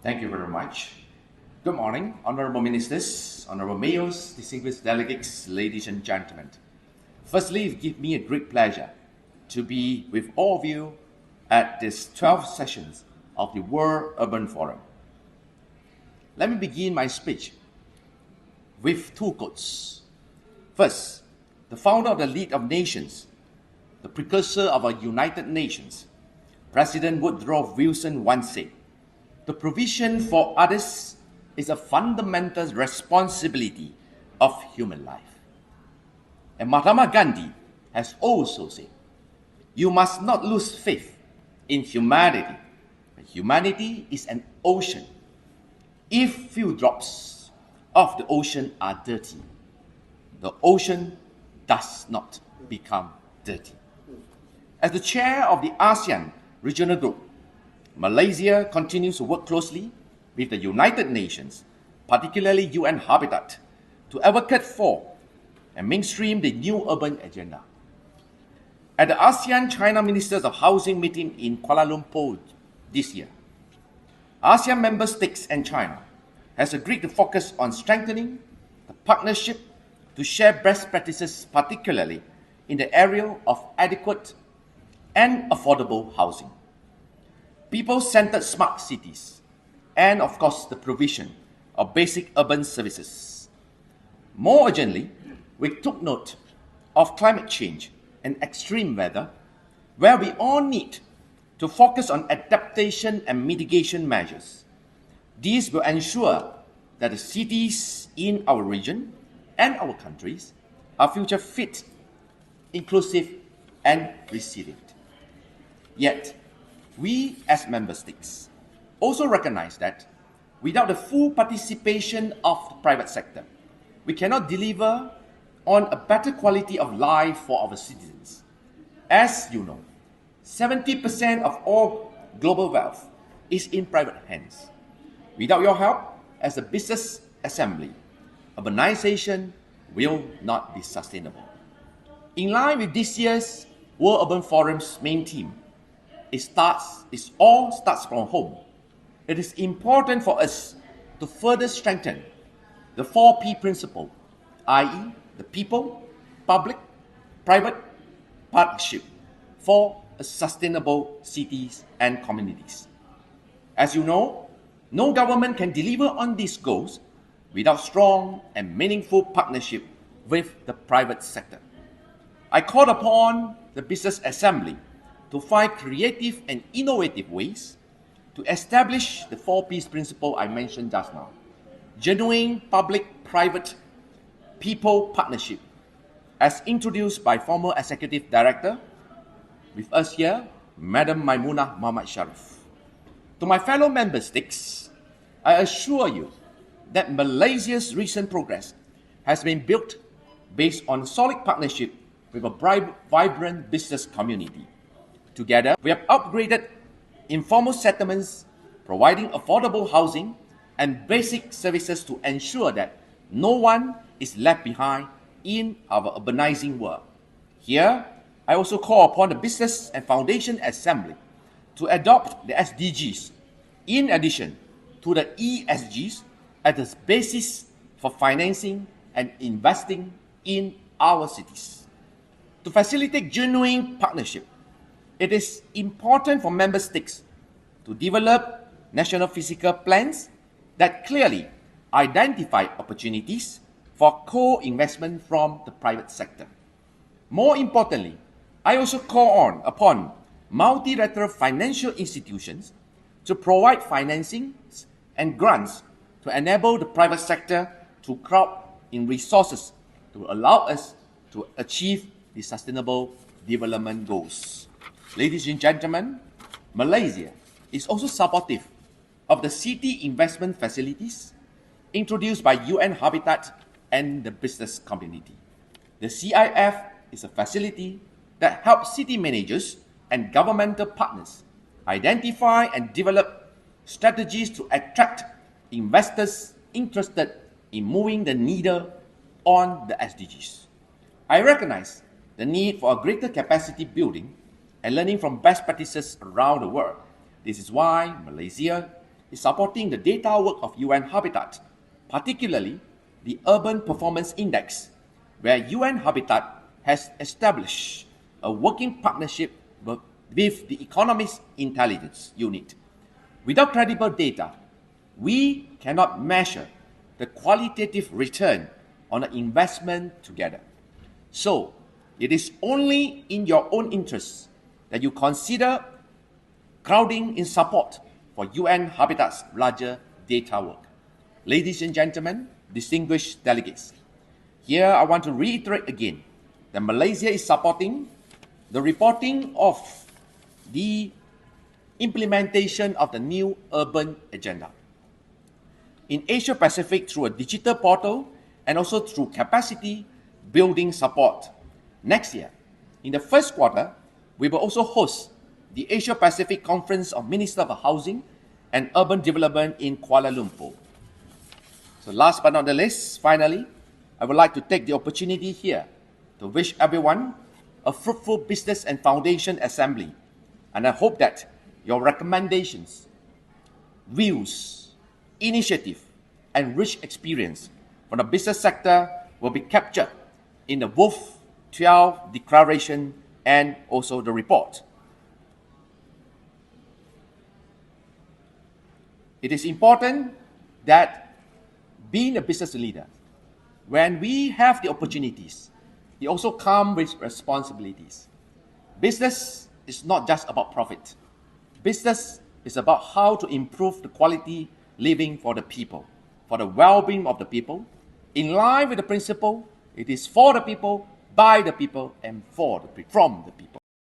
Thank you very much. Good morning, Honorable Ministers, Honorable Mayors, distinguished delegates, ladies and gentlemen. Firstly, it gives me a great pleasure to be with all of you at this 12th sessions of the World Urban Forum. Let me begin my speech with two quotes. First, the founder of the League of Nations, the precursor of our United Nations, President Woodrow Wilson once said, "The provision for others is a fundamental responsibility of human life." And Mahatma Gandhi has also said, "You must not lose faith in humanity. Humanity is an ocean. If few drops of the ocean are dirty, the ocean does not become dirty." As the chair of the ASEAN Regional Group, Malaysia continues to work closely with the United Nations, particularly UN Habitat, to advocate for and mainstream the new urban agenda. At the ASEAN-China Ministers of Housing meeting in Kuala Lumpur this year, ASEAN member states and China has agreed to focus on strengthening the partnership to share best practices, particularly in the area of adequate and affordable housing, people-centered smart cities, and of course the provision of basic urban services. More urgently, we took note of climate change and extreme weather, where we all need to focus on adaptation and mitigation measures. These will ensure that the cities in our region and our countries are future fit, inclusive, and resilient. Yet, we as member states also recognize that without the full participation of the private sector, we cannot deliver on a better quality of life for our citizens. As you know, 70% of all global wealth is in private hands. Without your help as a business assembly, urbanization will not be sustainable. In line with this year's World Urban Forum's main theme, it all starts from home. It is important for us to further strengthen the 4P principle, i.e. the people, public, private partnership for sustainable cities and communities. As you know, no government can deliver on these goals without strong and meaningful partnership with the private sector. I called upon the Business Assembly to find creative and innovative ways to establish the 4Ps principle I mentioned just now. Genuine public-private people partnership, as introduced by former Executive Director, with us here, Madam Maimunah Muhammad Sharif. To my fellow member states, I assure you that Malaysia's recent progress has been built based on solid partnership with a vibrant business community. Together, we have upgraded informal settlements, providing affordable housing and basic services to ensure that no one is left behind in our urbanizing world. Here, I also call upon the Business and Foundation Assembly to adopt the SDGs in addition to the ESGs as the basis for financing and investing in our cities. To facilitate genuine partnership, it is important for member states to develop national physical plans that clearly identify opportunities for co-investment from the private sector. More importantly, I also call upon multilateral financial institutions to provide financing and grants to enable the private sector to crowd in resources to allow us to achieve the sustainable development goals. Ladies and gentlemen, Malaysia is also supportive of the city investment facilities introduced by UN Habitat and the business community. The CIF is a facility that helps city managers and governmental partners identify and develop strategies to attract investors interested in moving the needle on the SDGs. I recognize the need for a greater capacity building and learning from best practices around the world. This is why Malaysia is supporting the data work of UN Habitat, particularly the Urban Performance Index, where UN Habitat has established a working partnership with the Economist Intelligence Unit. Without credible data, we cannot measure the qualitative return on an investment together. So, it is only in your own interest that you consider crowding in support for UN Habitat's larger data work. Ladies and gentlemen, distinguished delegates, here I want to reiterate again that Malaysia is supporting the reporting of the implementation of the new urban agenda in Asia Pacific through a digital portal and also through capacity building support. Next year, in the first quarter, we will also host the Asia Pacific Conference of Ministers of Housing and Urban Development in Kuala Lumpur. So last but not the least, finally, I would like to take the opportunity here to wish everyone a fruitful business and foundation assembly. And I hope that your recommendations, views, initiative, and rich experience from the business sector will be captured in the WOF 12 declaration and also the report. It is important that being a business leader, when we have the opportunities, it also comes with responsibilities. Business is not just about profit. Business is about how to improve the quality living for the people, for the well-being of the people, in line with the principle, it is for the people, by the people, and from the people.